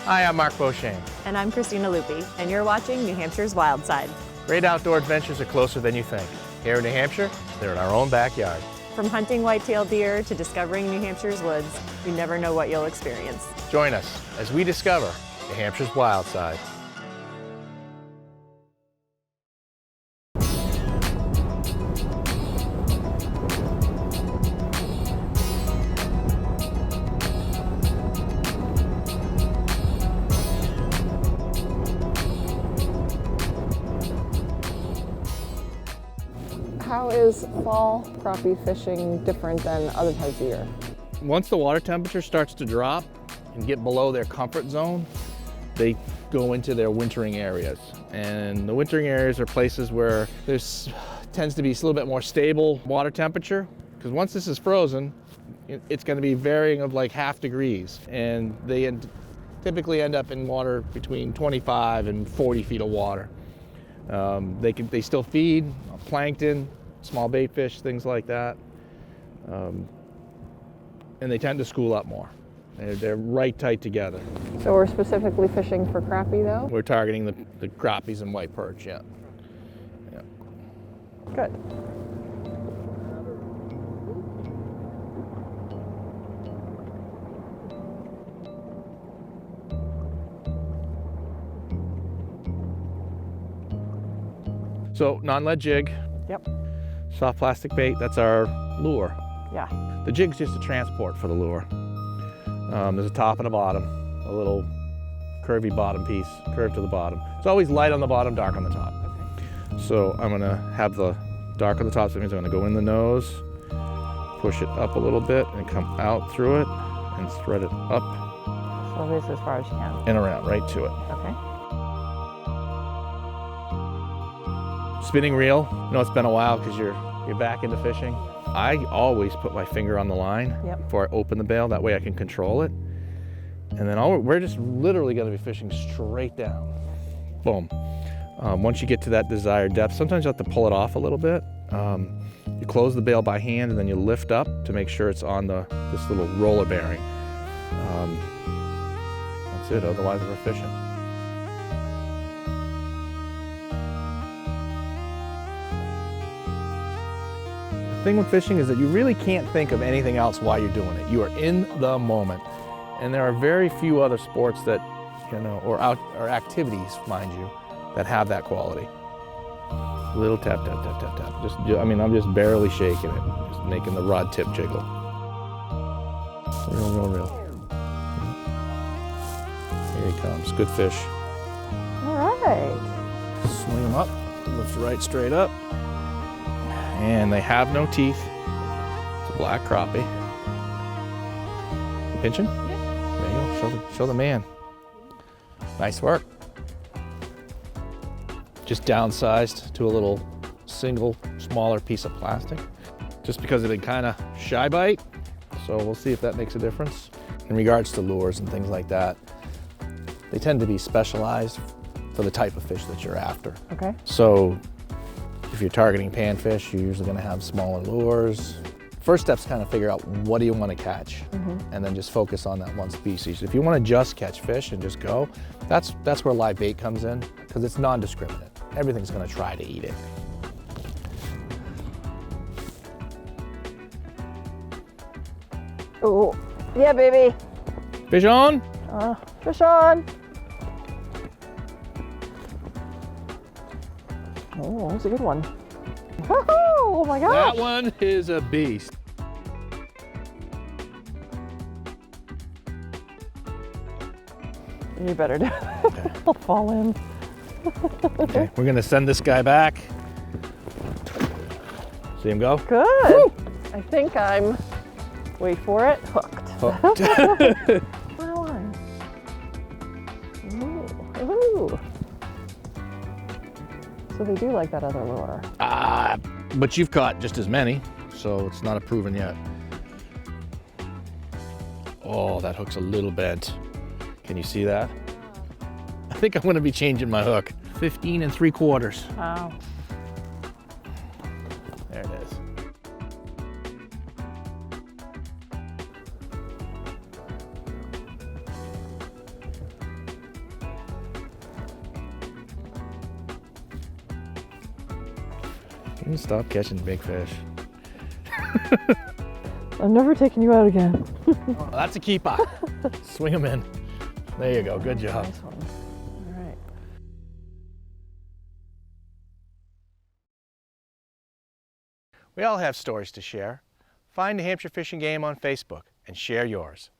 Hi, I'm Mark Beauchesne. And I'm Christina Lupi, and you're watching New Hampshire's Wild Side. Great outdoor adventures are closer than you think. Here in New Hampshire, they're in our own backyard. From hunting white-tailed deer to discovering New Hampshire's woods, you never know what you'll experience. Join us as we discover New Hampshire's wild side. How is fall crappie fishing different than other times of year? Once the water temperature starts to drop and get below their comfort zone, they go into their wintering areas. And the wintering areas are places where there's tends to be a little bit more stable water temperature, because once this is frozen, it's going to be varying of like half degrees, and they typically end up in water between 25 and 40 feet of water. They still feed plankton, small bait fish, things like that, and they tend to school up more. They're right tight together. So we're specifically fishing for crappie though? We're targeting the crappies and white perch, yeah. Good. So non-lead jig. Yep. Soft plastic bait, that's our lure. Yeah. The jig's just a transport for the lure. There's a top and a bottom, a little curvy bottom piece, curved to the bottom. It's always light on the bottom, dark on the top. Okay. So I'm gonna have the dark on the top, so that means I'm gonna go in the nose, push it up a little bit, and come out through it, and thread it up. So this as far as you can. And around, right to it. Okay. Spinning reel, I know it's been a while because you're back into fishing. I always put my finger on the line before I open the bail, that way I can control it. And then we're just literally gonna be fishing straight down. Boom. Once you get to that desired depth, sometimes you have to pull it off a little bit. You close the bail by hand and then you lift up to make sure it's on this little roller bearing. That's it, otherwise we're fishing. The thing with fishing is that you really can't think of anything else while you're doing it. You are in the moment. And there are very few other sports that, or activities, mind you, that have that quality. Little tap, tap, tap, tap, tap. I'm just barely shaking it, just making the rod tip jiggle. Real, real, real. Here he comes, good fish. All right. Swing him up, lift right straight up. And they have no teeth. It's a black crappie. Pinching? Yeah. There you go, show the man. Nice work. Just downsized to a little single, smaller piece of plastic. Just because of the kind of shy bite. So we'll see if that makes a difference. In regards to lures and things like that, they tend to be specialized for the type of fish that you're after. Okay. So if you're targeting panfish, you're usually going to have smaller lures. First step's kind of figure out what do you want to catch, and then just focus on that one species. If you want to just catch fish and just go, that's where live bait comes in, because it's non-discriminate. Everything's going to try to eat it. Oh, yeah, baby. Fish on? Fish on. Oh, that's a good one. Oh my gosh. That one is a beast. You better do it. Okay. He'll fall in. Okay, we're gonna send this guy back. See him go? Good. Woo! I think I'm, wait for it, hooked. Hooked. Wow. Ooh. So they do like that other lure. But you've caught just as many, so it's not a proven yet. Oh, that hook's a little bent. Can you see that? I think I'm gonna be changing my hook. 15 3/4. Wow. There it is. You stop catching big fish. I'm never taking you out again. Oh, that's a keeper. Swing them in. There you go. Good job. Nice one. All right. We all have stories to share. Find New Hampshire Fish and Game on Facebook and share yours.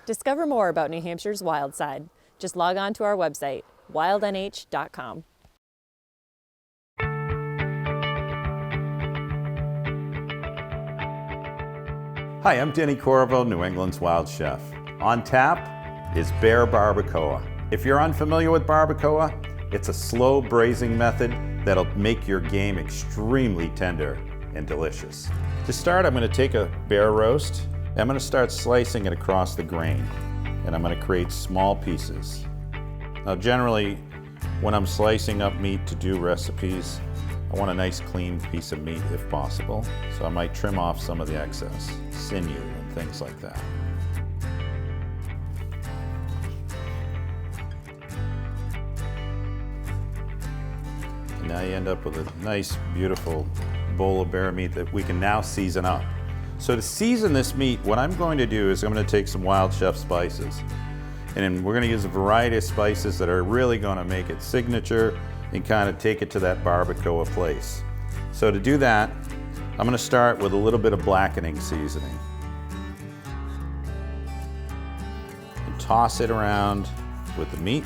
Discover more about New Hampshire's wild side. Just log on to our website, wildnh.com. Hi, I'm Denny Corvo, New England's Wild Chef. On tap is Bear Barbacoa. If you're unfamiliar with barbacoa, it's a slow braising method that'll make your game extremely tender and delicious. To start, I'm going to take a bear roast. I'm going to start slicing it across the grain, and I'm going to create small pieces. Now generally, when I'm slicing up meat to do recipes, I want a nice clean piece of meat if possible, so I might trim off some of the excess, sinew and things like that. And now you end up with a nice, beautiful bowl of bear meat that we can now season up. So to season this meat, what I'm going to do is I'm going to take some Wild Chef spices. And we're going to use a variety of spices that are really going to make it signature and kind of take it to that barbacoa place. So to do that, I'm going to start with a little bit of blackening seasoning. And toss it around with the meat.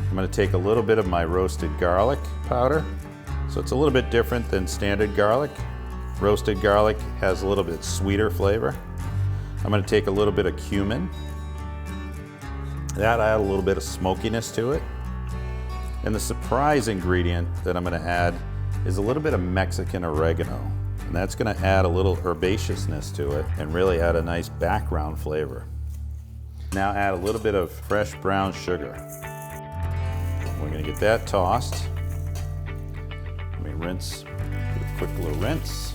I'm going to take a little bit of my roasted garlic powder. So it's a little bit different than standard garlic. Roasted garlic has a little bit sweeter flavor. I'm going to take a little bit of cumin. That add a little bit of smokiness to it. And the surprise ingredient that I'm going to add is a little bit of Mexican oregano. And that's going to add a little herbaceousness to it and really add a nice background flavor. Now add a little bit of fresh brown sugar. We're going to get that tossed. Let me rinse, do a quick little rinse.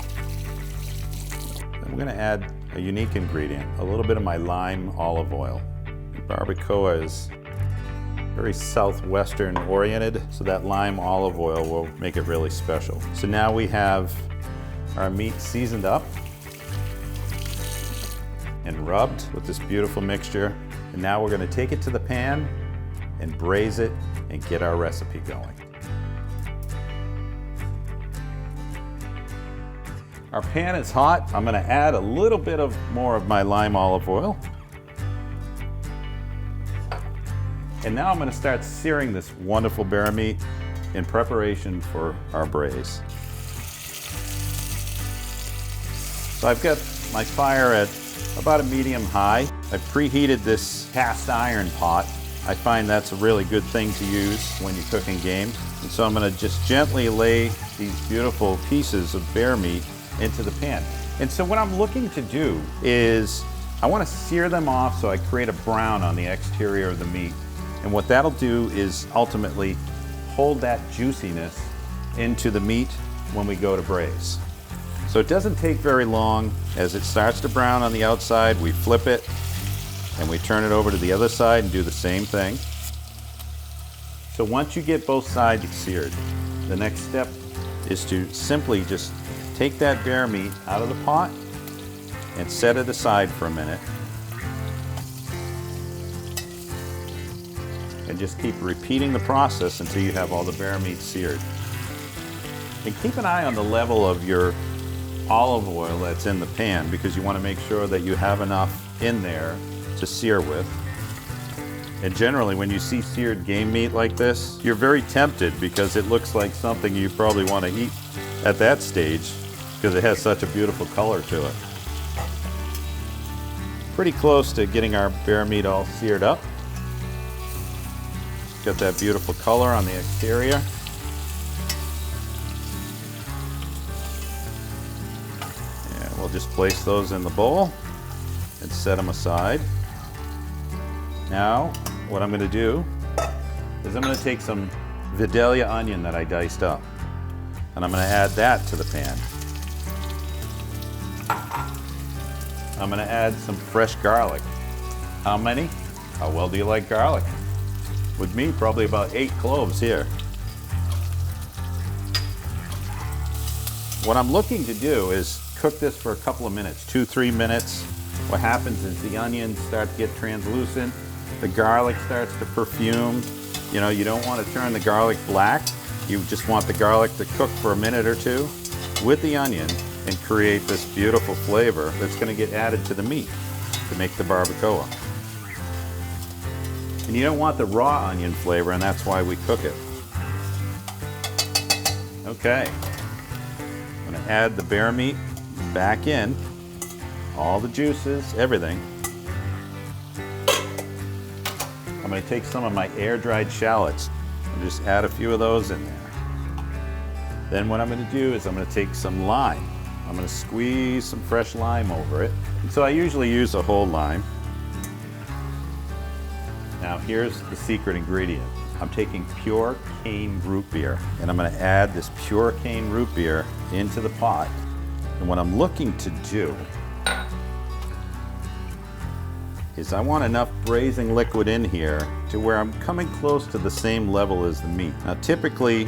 I'm going to add a unique ingredient, a little bit of my lime olive oil. Barbacoa is very southwestern oriented, so that lime olive oil will make it really special. So now we have our meat seasoned up and rubbed with this beautiful mixture. And now we're going to take it to the pan and braise it and get our recipe going. Our pan is hot. I'm going to add a little bit more of my lime olive oil. And now I'm going to start searing this wonderful bear meat in preparation for our braise. So I've got my fire at about a medium high. I've preheated this cast iron pot. I find that's a really good thing to use when you're cooking game. And so I'm going to just gently lay these beautiful pieces of bear meat into the pan. And so what I'm looking to do is I want to sear them off so I create a brown on the exterior of the meat. And what that'll do is ultimately hold that juiciness into the meat when we go to braise. So it doesn't take very long. As it starts to brown on the outside, we flip it and we turn it over to the other side and do the same thing. So once you get both sides seared, the next step is to simply just take that bear meat out of the pot and set it aside for a minute. And just keep repeating the process until you have all the bear meat seared. And keep an eye on the level of your olive oil that's in the pan, because you want to make sure that you have enough in there to sear with. And generally when you see seared game meat like this, you're very tempted because it looks like something you probably want to eat at that stage because it has such a beautiful color to it. Pretty close to getting our bear meat all seared up. Got that beautiful color on the exterior. And we'll just place those in the bowl and set them aside. Now, what I'm going to do is I'm going to take some Vidalia onion that I diced up, and I'm going to add that to the pan. I'm going to add some fresh garlic. How many? How well do you like garlic? With me, probably about 8 cloves here. What I'm looking to do is cook this for a couple of minutes, 2-3 minutes. What happens is the onions start to get translucent, the garlic starts to perfume. You know, you don't want to turn the garlic black. You just want the garlic to cook for a minute or two with the onion and create this beautiful flavor that's going to get added to the meat to make the barbacoa. And you don't want the raw onion flavor, and that's why we cook it. Okay, I'm going to add the bear meat back in, all the juices, everything. I'm going to take some of my air-dried shallots and just add a few of those in there. Then what I'm going to do is I'm going to take some lime. I'm going to squeeze some fresh lime over it. And so I usually use a whole lime. Now here's the secret ingredient. I'm taking pure cane root beer, and I'm going to add this pure cane root beer into the pot. And what I'm looking to do is I want enough braising liquid in here to where I'm coming close to the same level as the meat. Now typically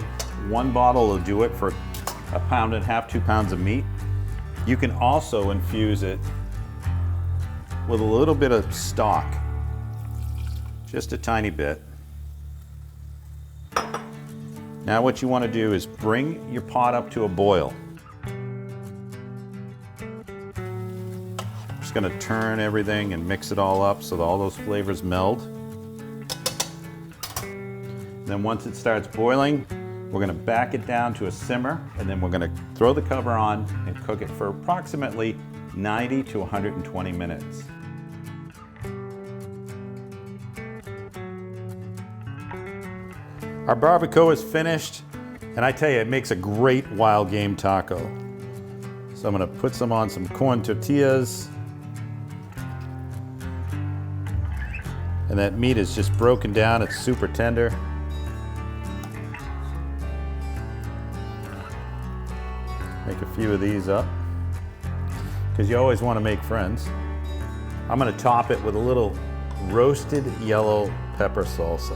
1 bottle will do it for 1.5 pounds, 2 pounds of meat. You can also infuse it with a little bit of stock, just a tiny bit. Now what you want to do is bring your pot up to a boil. Just going to turn everything and mix it all up so that all those flavors meld. Then once it starts boiling, we're going to back it down to a simmer, and then we're going to throw the cover on and cook it for approximately 90 to 120 minutes. Our barbacoa is finished, and I tell you, it makes a great wild game taco. So I'm going to put some on some corn tortillas. And that meat is just broken down, it's super tender. Make a few of these up, because you always want to make friends. I'm going to top it with a little roasted yellow pepper salsa.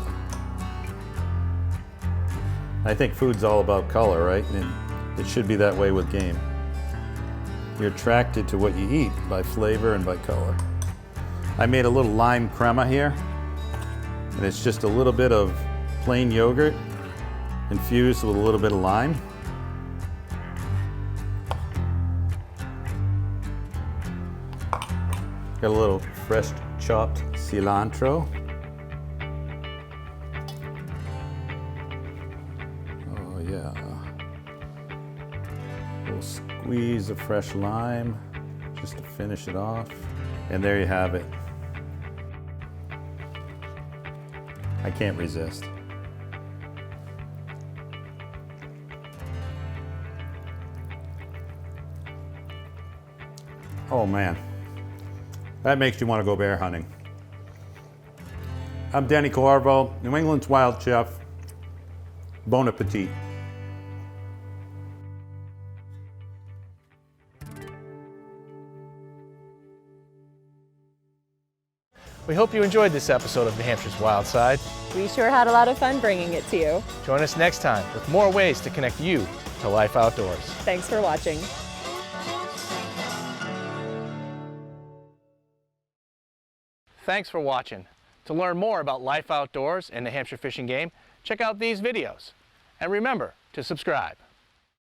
I think food's all about color, right? And it should be that way with game. You're attracted to what you eat by flavor and by color. I made a little lime crema here, and it's just a little bit of plain yogurt infused with a little bit of lime. Got a little fresh chopped cilantro. Oh yeah. A little squeeze of fresh lime just to finish it off. And there you have it. I can't resist. Oh man. That makes you want to go bear hunting. I'm Denny Corvo, New England's Wild Chef. Bon appetit. We hope you enjoyed this episode of New Hampshire's Wild Side. We sure had a lot of fun bringing it to you. Join us next time with more ways to connect you to life outdoors. Thanks for watching. Thanks for watching. To learn more about life outdoors and New Hampshire Fish and Game, check out these videos. And remember to subscribe.